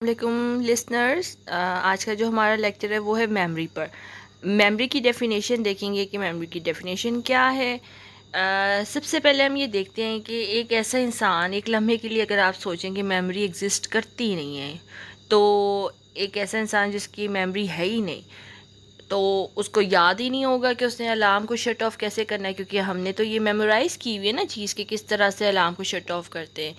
علیکم لسنرز، آج کا جو ہمارا لیکچر ہے وہ ہے میموری پر. میموری کی ڈیفینیشن دیکھیں گے کہ میموری کی ڈیفینیشن کیا ہے. سب سے پہلے ہم یہ دیکھتے ہیں کہ ایک ایسا انسان ایک لمحے کے لیے اگر آپ سوچیں کہ میموری ایگزسٹ کرتی ہی نہیں ہے، تو ایک ایسا انسان جس کی میموری ہے ہی نہیں، تو اس کو یاد ہی نہیں ہوگا کہ اس نے الارم کو شٹ آف کیسے کرنا ہے، کیونکہ ہم نے تو یہ میمورائز کی ہوئی ہے نا چیز کہ کس طرح سے الارم کو شٹ آف کرتے ہیں.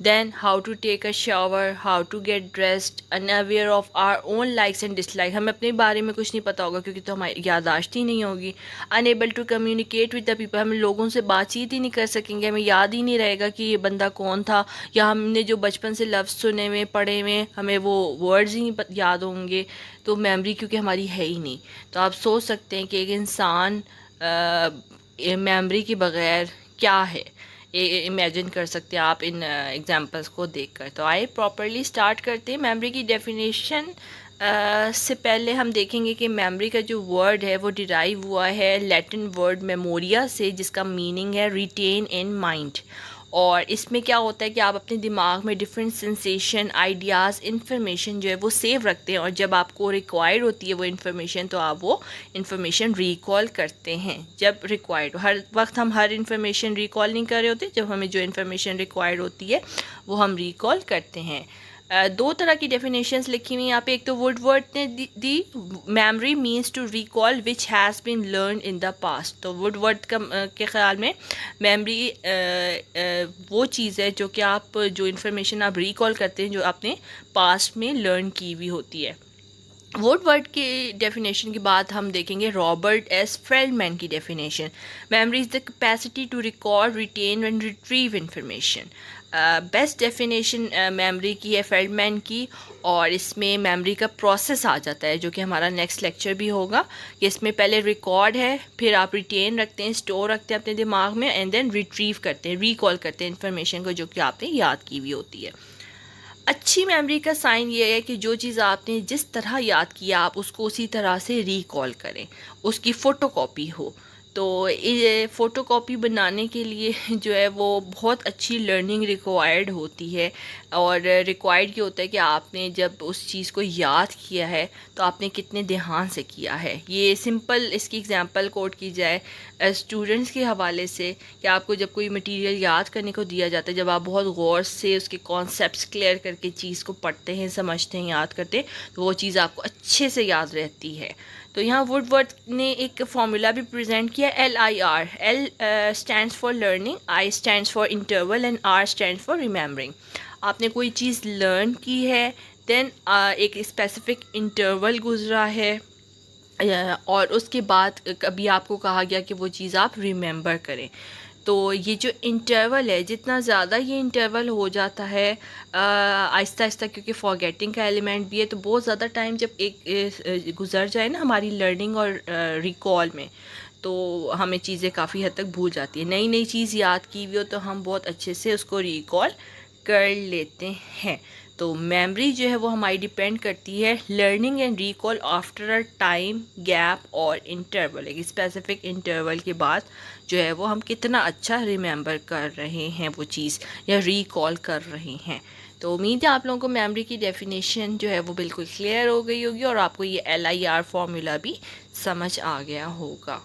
Then how to take a shower, how to get dressed, unaware of our own likes and dislike. ہمیں اپنے بارے میں کچھ نہیں پتا ہوگا کیونکہ تو ہماری یادداشت ہی نہیں ہوگی. Enable to communicate with the people, ہم لوگوں سے بات چیت ہی نہیں کر سکیں گے، ہمیں یاد ہی نہیں رہے گا کہ یہ بندہ کون تھا، یا ہم نے جو بچپن سے لفظ سنے ہوئے پڑھے ہوئے ہمیں وہ ورڈز ہی نہیں یاد ہوں گے. تو میموری کیونکہ ہماری ہے ہی نہیں. تو آپ سوچ سکتے ہیں کہ ایک انسان میموری کے بغیر کیا ہے، امیجن کر سکتے ہیں آپ ان ایگزامپلس کو دیکھ کر. تو آئے پراپرلی اسٹارٹ کرتے ہیں. میموری کی ڈیفینیشن سے پہلے ہم دیکھیں گے کہ میموری کا جو ورڈ ہے وہ ڈیرائیو ہوا ہے لیٹن ورڈ میموریا سے، جس کا میننگ ہے ریٹین ان مائنڈ. اور اس میں کیا ہوتا ہے کہ آپ اپنے دماغ میں ڈفرینٹ سینسیشن، آئیڈیاز، انفارمیشن جو ہے وہ سیو رکھتے ہیں، اور جب آپ کو ریکوائرڈ ہوتی ہے وہ انفارمیشن تو آپ وہ انفارمیشن ریکال کرتے ہیں جب ریکوائرڈ. ہر وقت ہم ہر انفارمیشن ریکال نہیں کر رہے ہوتے، جب ہمیں جو انفارمیشن ریکوائرڈ ہوتی ہے وہ ہم ریکال کرتے ہیں. دو طرح کی ڈیفینیشنس لکھی ہوئی ہیں یہاں پہ. ایک تو وڈ ورڈ نے the memory means to recall which has been learned in the past. تو وڈ ورڈ کے خیال میں میموری وہ چیز ہے جو کہ آپ جو انفارمیشن آپ ریکال کرتے ہیں جو آپ نے پاسٹ میں لرن کی ہوئی ہوتی ہے. وڈ ورڈ کی ڈیفینیشن کے بعد ہم دیکھیں گے رابرٹ ایس فیلڈمین کی definition. Memory is the capacity to record, retain and retrieve information. Best definition memory کی ہے فیلڈمین کی، اور اس میں میموری کا پروسیس آ جاتا ہے جو کہ ہمارا نیکسٹ لیکچر بھی ہوگا، کہ اس میں پہلے ریکارڈ ہے، پھر آپ ریٹین رکھتے ہیں، اسٹور رکھتے ہیں اپنے دماغ میں، اینڈ دین ریٹریو کرتے ہیں، ریکال کرتے ہیں انفارمیشن کو جو کہ آپ نے یاد کی ہوئی ہوتی ہے. اچھی میموری کا سائن یہ ہے کہ جو چیز آپ نے جس طرح یاد کیا آپ اس کو اسی طرح سے ریکال کریں، اس کی فوٹو کاپی ہو. تو یہ فوٹو کاپی بنانے کے لیے جو ہے وہ بہت اچھی لرننگ ریکوائرڈ ہوتی ہے. اور ریکوائرڈ یہ ہوتا ہے کہ آپ نے جب اس چیز کو یاد کیا ہے تو آپ نے کتنے دھیان سے کیا ہے. یہ سمپل اس کی ایگزامپل کوٹ کی جائے اسٹوڈنٹس کے حوالے سے، کہ آپ کو جب کوئی مٹیریل یاد کرنے کو دیا جاتا ہے، جب آپ بہت غور سے اس کے کانسیپٹس کلیئر کر کے چیز کو پڑھتے ہیں، سمجھتے ہیں، یاد کرتے ہیں، تو وہ چیز آپ کو اچھے سے یاد رہتی ہے. تو یہاں وڈ ورڈ نے ایک فارمولا بھی پریزنٹ کیا، LIR. L stands for learning, I stands for interval, and R stands for remembering. آپ نے کوئی چیز لرن کی ہے، دین ایک اسپیسیفک انٹرول گزرا ہے، اور اس کے بعد کبھی آپ کو کہا گیا کہ وہ چیز آپ ریممبر کریں. تو یہ جو انٹرول ہے، جتنا زیادہ یہ انٹرول ہو جاتا ہے آہستہ آہستہ، کیونکہ فارگیٹنگ کا ایلیمنٹ بھی ہے، تو بہت زیادہ ٹائم جب ایک گزر جائے نا ہماری لرننگ اور ریکال میں، تو ہمیں چیزیں کافی حد تک بھول جاتی ہیں. نئی نئی چیز یاد کی ہوئی ہو تو ہم بہت اچھے سے اس کو ریکال کر لیتے ہیں. تو میموری جو ہے وہ ہماری ڈپینڈ کرتی ہے learning and recall after a time gap اور انٹرول. ایک اسپیسیفک انٹرول کے بعد جو ہے وہ ہم کتنا اچھا ریممبر کر رہے ہیں وہ چیز، یا ریکال کر رہے ہیں. تو امید ہے آپ لوگوں کو میموری کی ڈیفینیشن جو ہے وہ بالکل کلیئر ہو گئی ہوگی، اور آپ کو یہ LIR فارمولا بھی سمجھ آ گیا ہوگا.